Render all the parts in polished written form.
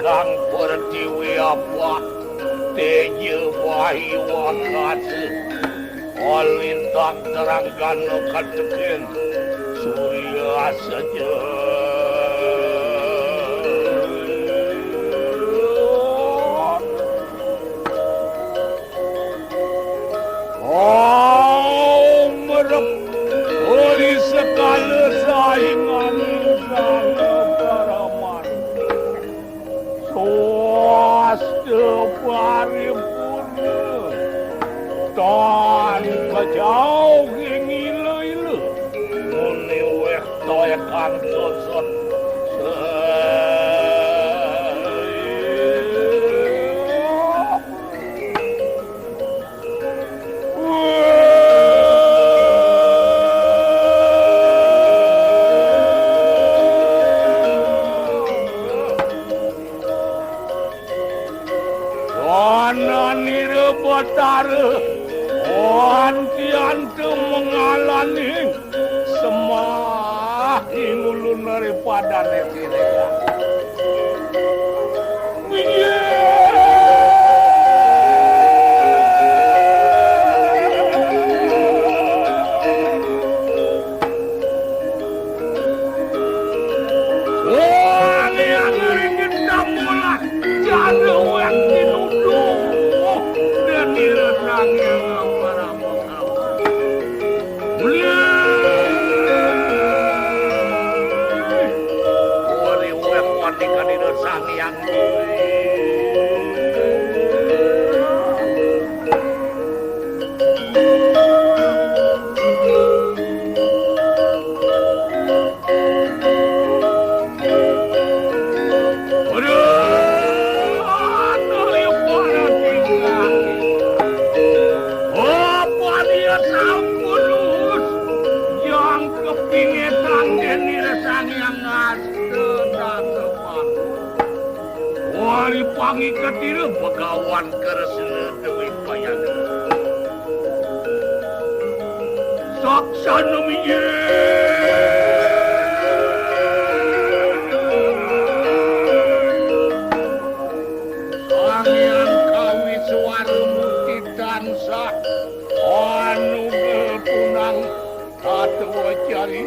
Kang pertiwi apa teje wahi wakase olintang terangkan katekin surya saja merep ori sekali saingan paraman swasta paripurna tan kajauh ngile-ile muni weh toya kang sosot Batara anti-anti mengalami semakin ulun daripada netiria. Pangikat diri begawan keresna dewi bayang saksana miye sangian kawi suara mukti tansah anu bepunang katwa cari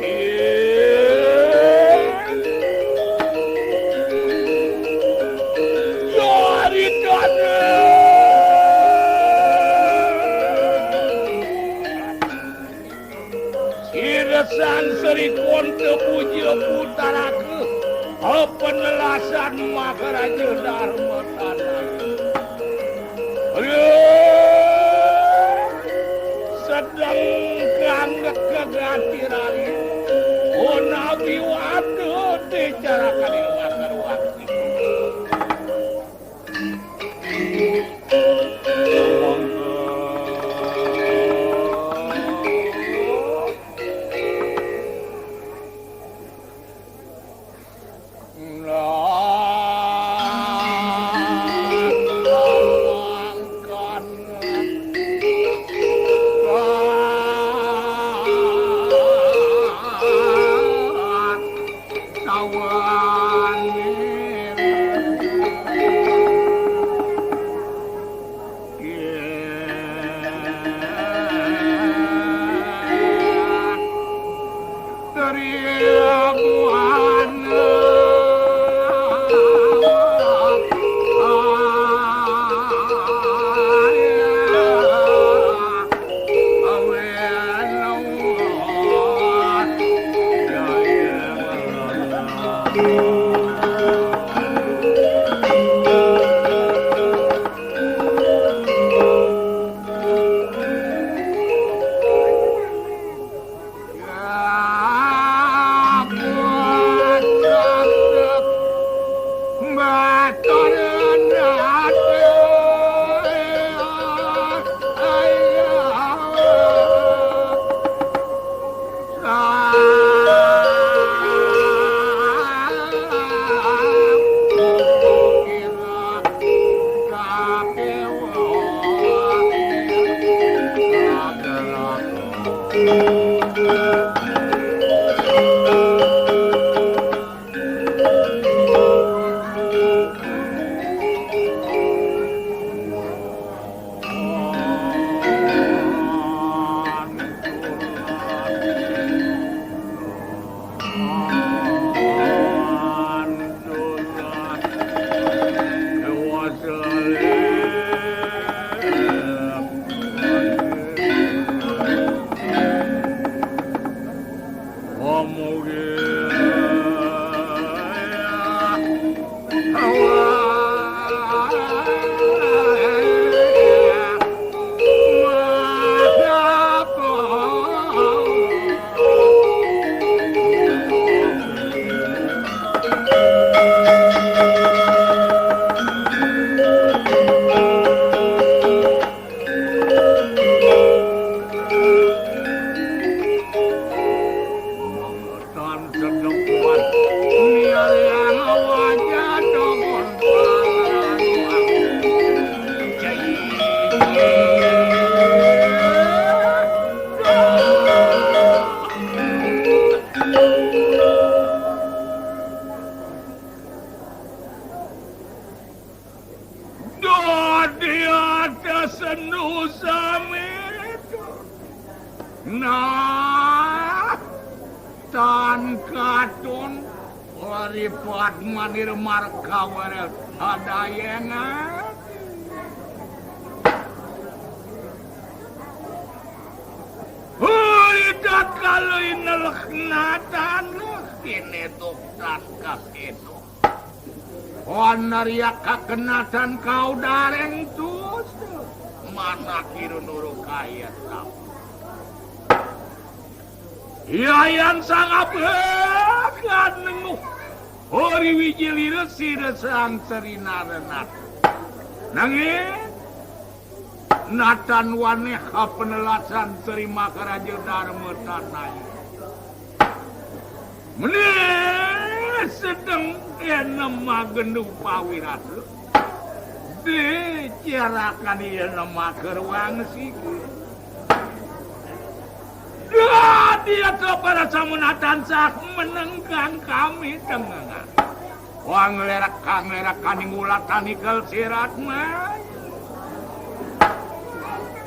Sang Sri Konte Puja Putarake penelasan Maharaja Dharma Tanah sedang keanggap kegatiran Nabi Wadu dicarakan di wakar waktu Nah, tan katun laripat manir markawar ada yang Huridat kalau inelak natan ini tuktas itu. Wanariak kakenatan kau dareng tus mana kiru nuru kaya tau. Yayan sangat bekan nenguh. Hori wijili resi resang serina renat. Nangin. Natan waneha penelasan terima karaja dharma tanai. Meneh sedeng nama gendung pawirat. Dicarakan dia nama kerwang sikit. Dia kepada samunatan sak menenggang kami tengengan. Wang lerak kaning ulatan ikel sirat mah.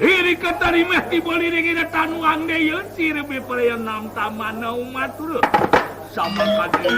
Iri ketari meh dibeliring ina tanuang deyeun sirebe paleun nam tamana umat turut. Sama kadi.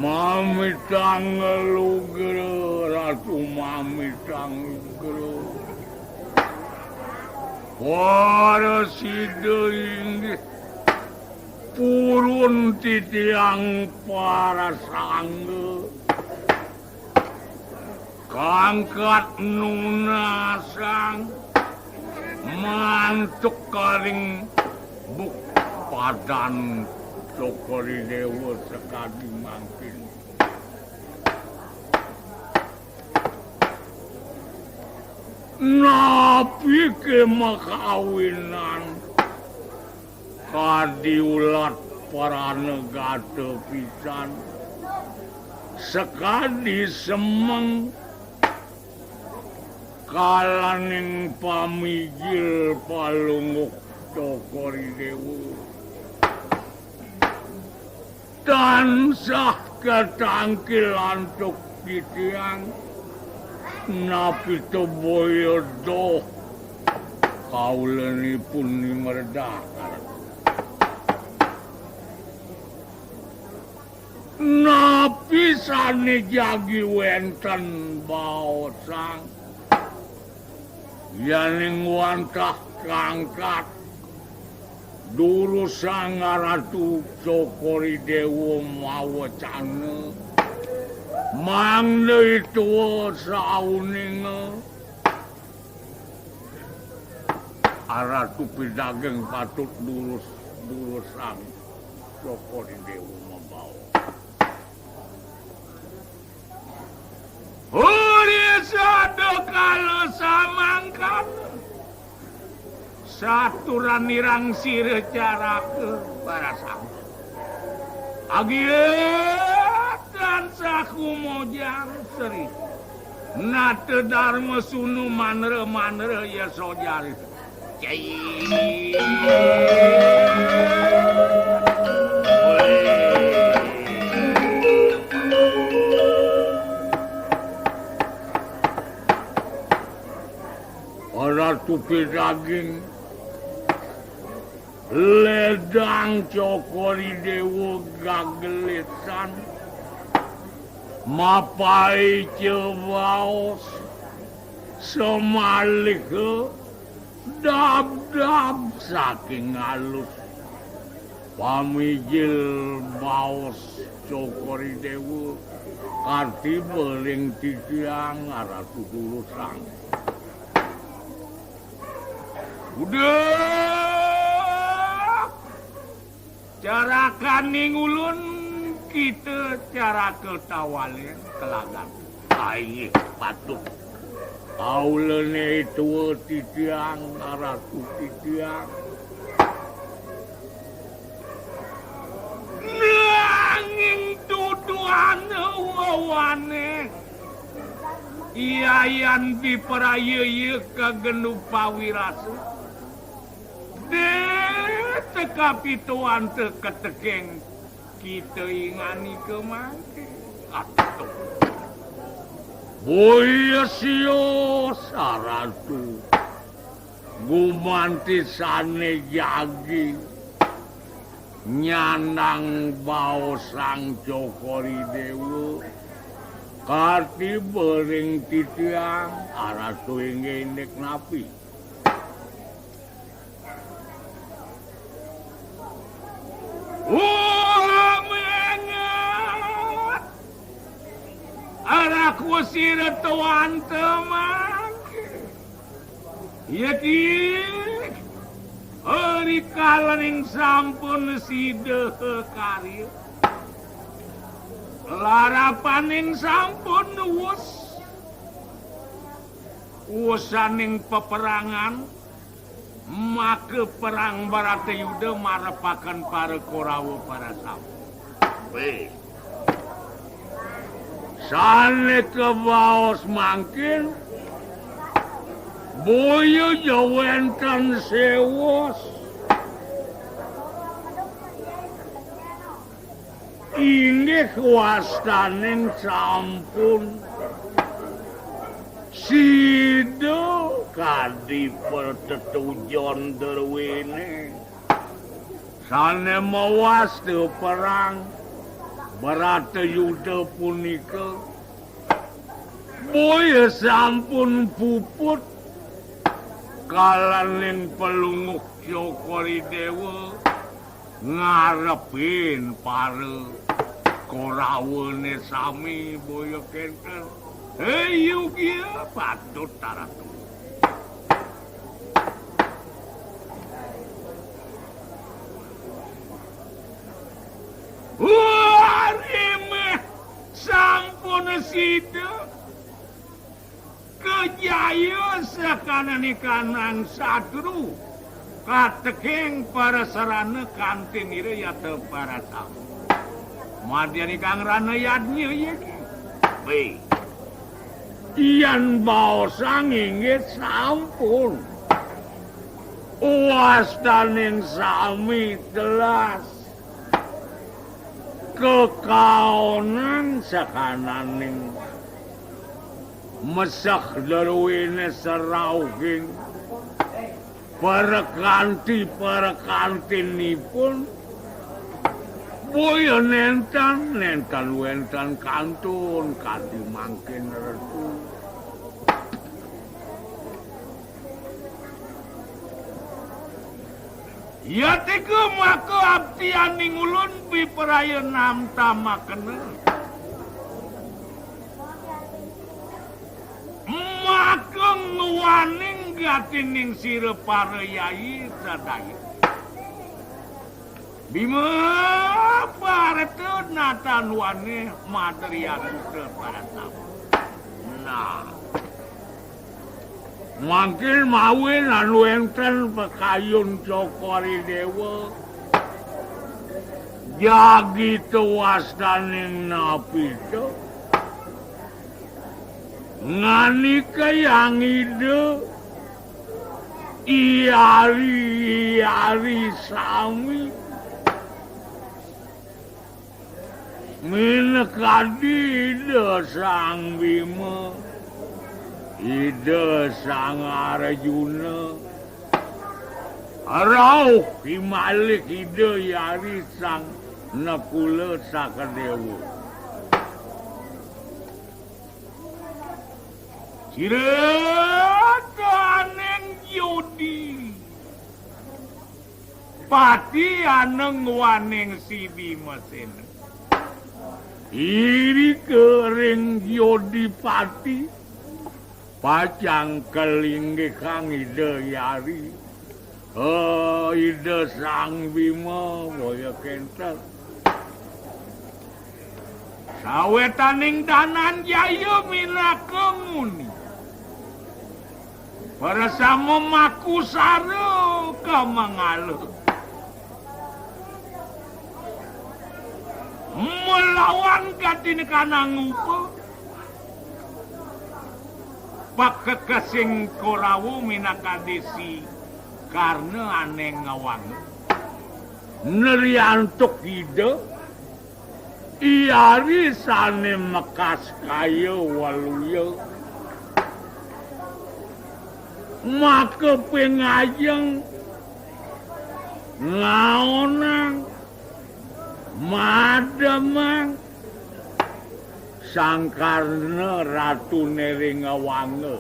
Mamitang ngelugero, Ratu Mamitang ngelugero. Para sideing purun titiang para sangge. Kangkat nunasang mantuk karing buk padan Cokori Dewa sekali mangkin. Napi ke makawinan kadiulat para negata pisan sekali semeng kalaning pamijil palunguk Cokori Dewa. Tansah ketangkilan tuk titiang napi teboyo doh kaulenipun nimerdakar. Napi sani jagi wenten baosang yaning wantah kangkat dulu sang Ratu Cokori Dewa mawacana mangda itu sauninga Ratu Pidageng patut lurus-lurusan Cokori Dewa membawa. Uri sado kalau samangkan saturan nirang sire cara ke barasam. Agiat dan saku mojang seri. Nate dharma sunu manre ya sojari. Cai. Ratu Pidageng ledang Cokori Dewa gageletan mapai cewaos semalik dab saking halus pamijil baos Cokori Dewa karti bering titiang Ratu Tulusang. Udah cara kaning ulun kita cara ketawalin kelagan aing patut aulene itu titiang Ratu titiang nanging tuduhan wawane iyayan diperaya kagenuk pawirasa tekapi tuan ketekeng kita ingani kemangke atau boya sio saratu gumanti sane jagi nyandang bau sang Cokori Dewa karti bering titiang aratu ingin napi. Mengat araku sira tuan teman yakin hari kalaning sampun sida karya larapaning sampun wusaning peperangan maka perang Baratayuda marepakan para Korawa para Sam. Sane kebaos mangkin boyo jawentan sewos inggih wastaning sampun sido kadi pertetujon derwene sane mawas te perang Baratayuda punika boya sampun puput kalaning pelunguk Cokori Dewa ngarepin para Korawane sami boya kenten yugia patut taratu. Warime sampun sida kejaya sakananing kanang satru katekeng para sarana kantin ire yata para sam. Madyani kang rana yadnya iki. Baik. Iyan baosang inggit sampun. Wastaning sami telas. Kekaonan sakananing mesak darwine sarauging para kantinipun boya nentan wentan kantun kadi mangkin retu. Ya tiga maka abdianing ulun piperaya nam tamakena. Maka nguwaning gatining sira para yai sadaya. Bima pareteun natan wane material para tamu. Nah, mangkin mawin anu enten pekayun cokori dewa jagi tewas daning napi itu ngani kayang ide iari sami minekadi ide sang Bima ide sang Arjuna rauh himalik ide yari sang Nakula Sakadewa Ciretaneng Yodi Pati aneng waneng si Bima Sena iri kering Yodi Pati pacang kelingge kang ide yari ide sang Bima boya kenter sawetaning danan jaya minakemuni parasama makusara kamangalo melawan katin kanang upa pakekasing korawu minakadesi karena aneh ngawang neriantuk ide iari sane mekas kaya waluya maka pengajeng ngaonang madamang sangkarna ratu nering ngawange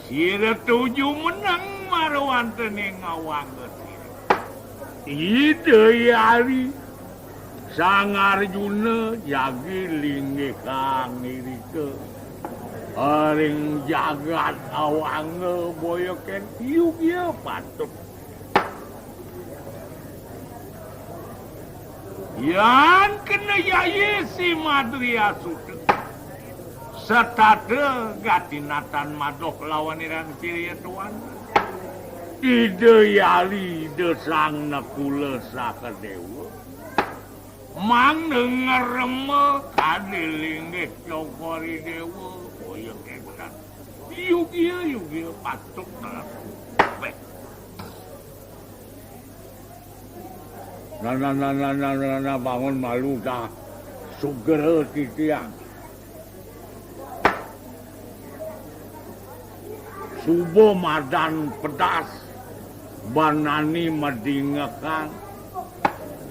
sira tuju menang marwantene ngawange ide yari sang Arjuna jagi lingge kang irike aring jagat awange boyo ken yugya patut yang kena yai si Madria Sude setade gatinatan madoh lawan irang ciriya tuan ide yali ide sang Nakula Sakadewa mang dengereme kadilinggih cokori dewa boyo ketan yugya patut Nana bangun malu dah sugera titiang subo madan pedas banani madingakan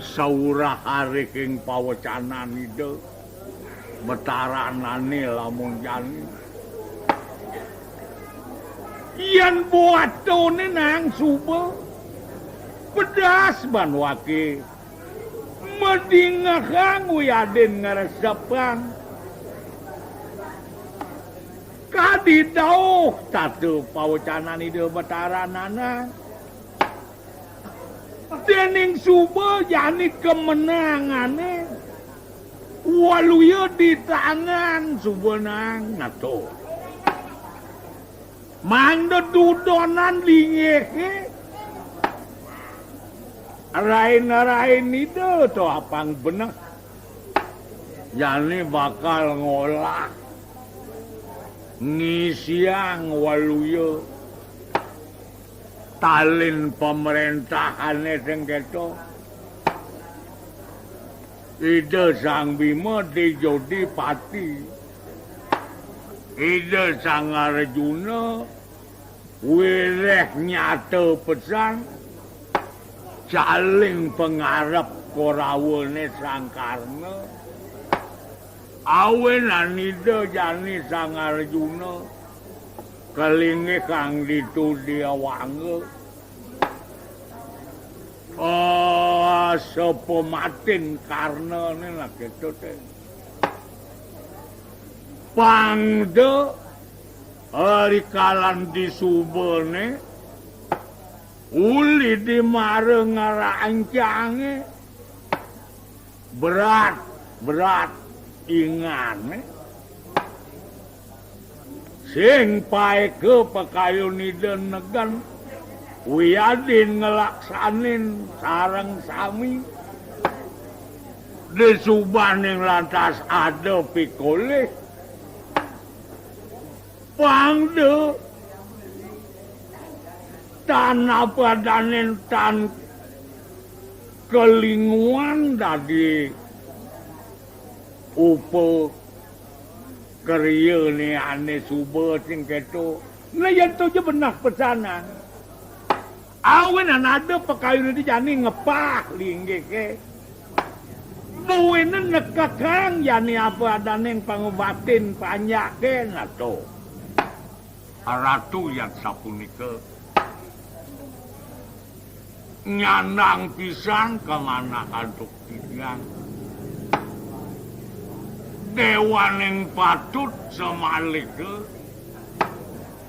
saurah hariking pawacanan ide betaranane lamun jani iyan buatone nang subo pedas banwake madingakan wiaden ngaresapan kadidauh tatu pawacanan ide betaranana dening suba jani kemenangane waluya di tangan suba nang nato mangda dudonan lingehe rain itu to apang bener jani bakal ngolah ngisiang waluya talin pemerintahane sing keto ide sang Bima dijodi pati ide sang Arjuna wireh nyata pesan caling pengarep korawone sang Karna awenan ide jani sang Arjuna kelinge kang ditudi awange sapa matin Karnane lah gitu teh pangde Ari kalan disubene uli di mareng ngarancange berat ingane sing pae ke pekayun negan Wiyadin ngelaksanin sareng sami di subaning lantas ada pikoleh pangde tanah padanen tan kelinguan dadi upo kerja ni ane suba sing keto nah yang tu je benar pesanan awen ada pekayun di jani ngepah linggih ke buwene nekakang yani apa adaneng pangobatin panyak ke nato ratu yang sapunika nyandang pisan kemana kantuk tigang dewan yang patut semalike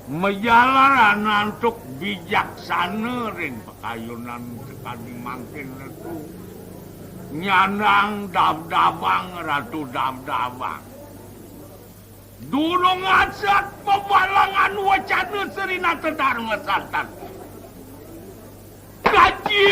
menjalaran nantuk bijaksana ring pekayunan sekali mangkin itu nyandang dab-dabang ratu dab-dabang durung asat pebalangan wacana serina tedharma santan kaji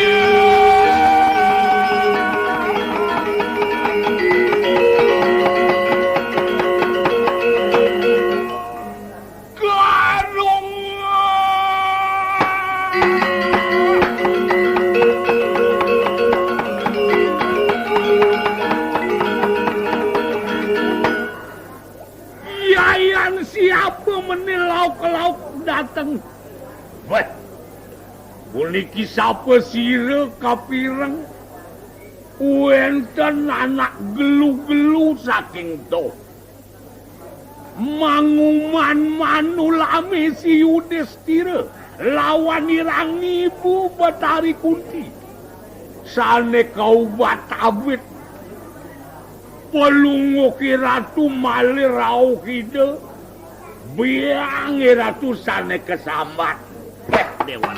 siapa menilau lauk datang. Weh, puniki siapa sira kapireng? Wenten anak gelu-gelu saking to. Manguman manulami si Yudhistira lawan irang ibu Batari Kunti. Sane kau batawit pelunguki ratu malir rauh ide biang ratu sane kesambat dewa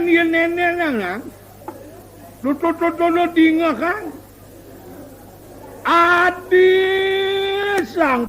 nyen nenek lu dinga kan Adi sang